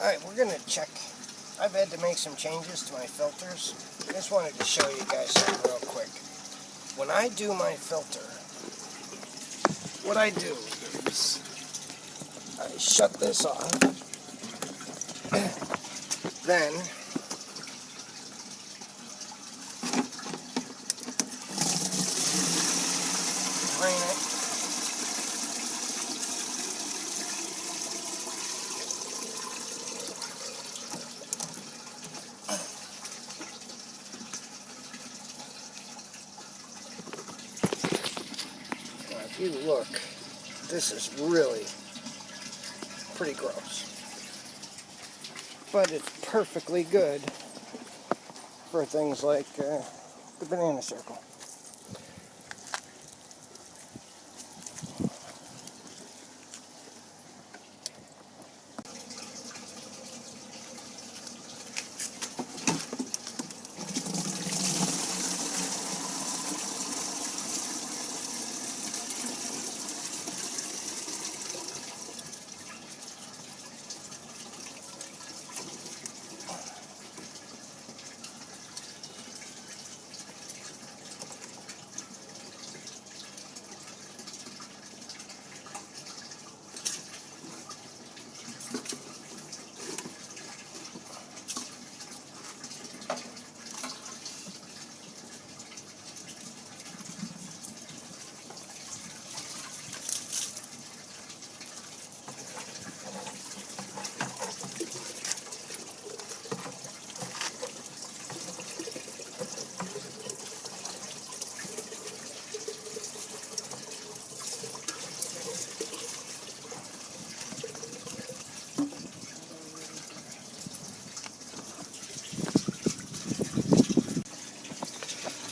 Alright, we're going to check. I've had to make some changes to my filters. I just wanted to show you guys something real quick. When I do my filter, what I do is I shut this off, then drain it. If you look, this is really pretty gross. But it's perfectly good for things like the banana circle.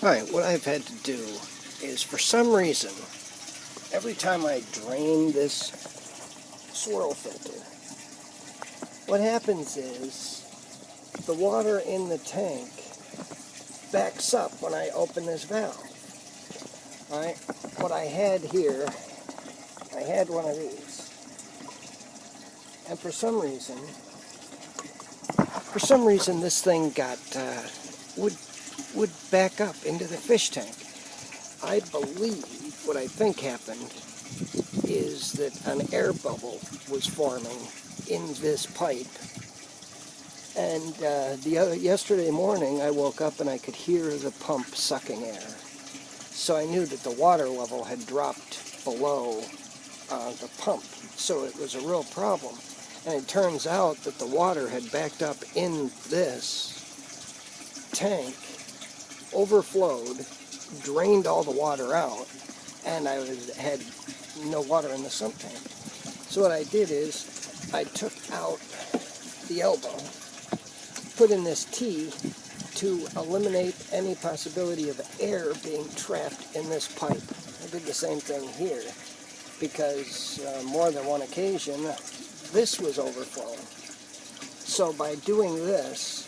Alright, what I've had to do is, for some reason, every time I drain this swirl filter, what happens is the water in the tank backs up when I open this valve. Alright, what I had here, I had one of these, and for some reason this thing got, would back up into the fish tank. I believe what I think happened is that an air bubble was forming in this pipe. And yesterday morning I woke up and I could hear the pump sucking air. So I knew that the water level had dropped below the pump. So it was a real problem. And it turns out that the water had backed up in this tank, overflowed, drained all the water out, and I had no water in the sump tank. So what I did is I took out the elbow, put in this T to eliminate any possibility of air being trapped in this pipe. I did the same thing here because more than one occasion this was overflowing. So by doing this,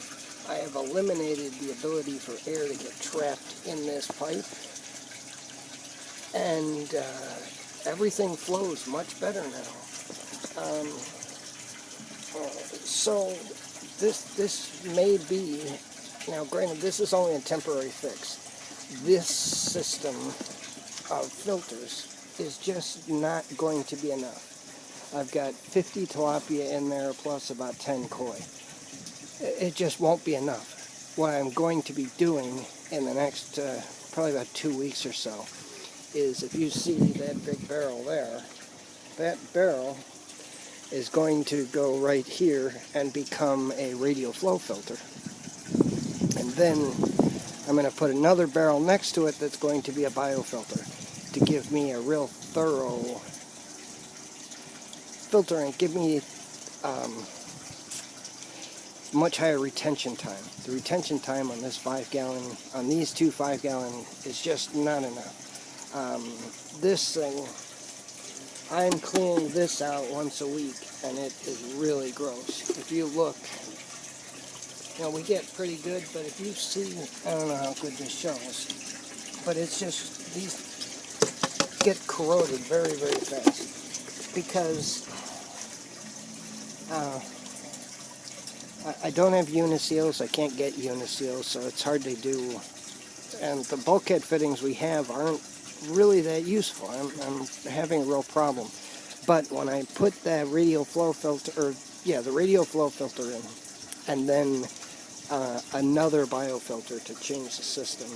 I have eliminated the ability for air to get trapped in this pipe, and everything flows much better now. So this may be, now granted this is only a temporary fix, this system of filters is just not going to be enough. I've got 50 tilapia in there plus about 10 koi. It just won't be enough. What I'm going to be doing in the next probably about 2 weeks or so is, if you see that big barrel there, that barrel is going to go right here and become a radial flow filter. And then I'm going to put another barrel next to it that's going to be a biofilter to give me a real thorough filter and give me much higher retention time. The retention time on this 5-gallon, on these two 5-gallon, is just not enough. This thing, I'm cleaning this out once a week, and it is really gross. If you look, you know, we get pretty good, but if you see, I don't know how good this shows, but it's just, these get corroded very, very fast, because I don't have uniseals. I can't get uniseals, so it's hard to do. And the bulkhead fittings we have aren't really that useful. I'm having a real problem. But when I put that radial flow filter, the radial flow filter in, and then another biofilter to change the system,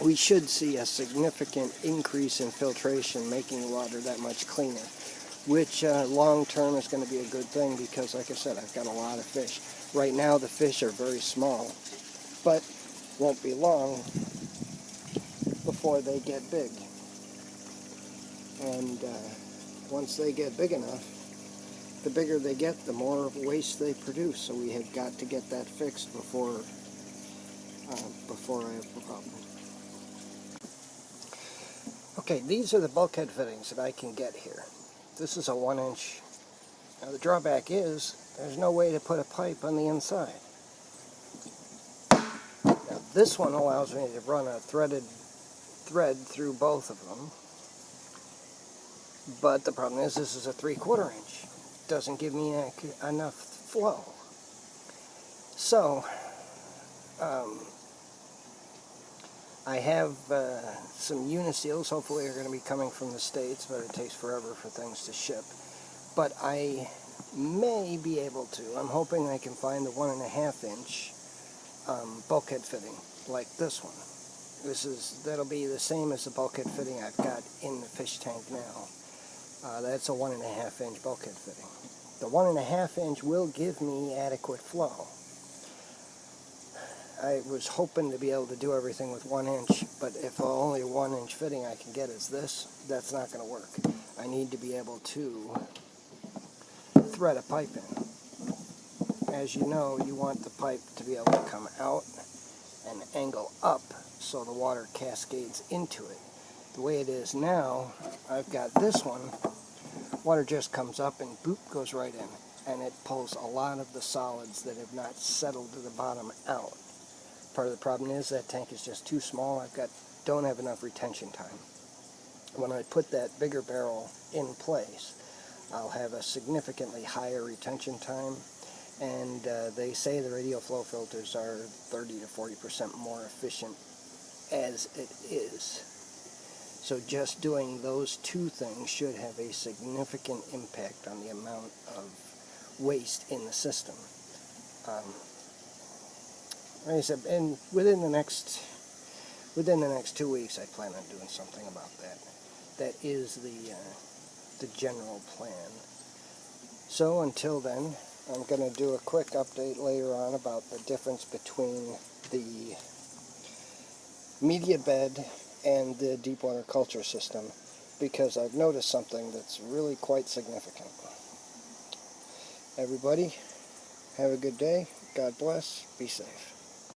we should see a significant increase in filtration, making the water that much cleaner, which long term is going to be a good thing because, like I said, I've got a lot of fish. Right now the fish are very small, but won't be long before they get big. And once they get big enough, the bigger they get, the more waste they produce. So we have got to get that fixed before I have a problem. Okay, these are the bulkhead fittings that I can get here. This is a 1-inch. Now the drawback is there's no way to put a pipe on the inside. Now this one allows me to run a threaded thread through both of them. But the problem is this is a 3/4 inch. It doesn't give me enough flow. So I have some uniseals. Hopefully they're going to be coming from the States, but it takes forever for things to ship. But I may be able to. I'm hoping I can find the 1.5 inch bulkhead fitting like this one. That'll be the same as the bulkhead fitting I've got in the fish tank now. That's a 1.5 inch bulkhead fitting. The 1.5 inch will give me adequate flow. I was hoping to be able to do everything with 1 inch, but if only a 1 inch fitting I can get is this, that's not going to work. I need to be able to thread a pipe in. As you know, you want the pipe to be able to come out and angle up so the water cascades into it. The way it is now, I've got this one, water just comes up and boop, goes right in, and it pulls a lot of the solids that have not settled to the bottom out. Part of the problem is that tank is just too small. Don't have enough retention time. When I put that bigger barrel in place, I'll have a significantly higher retention time, and they say the radial flow filters are 30 to 40% more efficient as it is. So just doing those two things should have a significant impact on the amount of waste in the system. Like I said, and within the next 2 weeks, I plan on doing something about that. That is the general plan. So until then, I'm going to do a quick update later on about the difference between the media bed and the deep water culture system, because I've noticed something that's really quite significant. Everybody, have a good day. God bless. Be safe.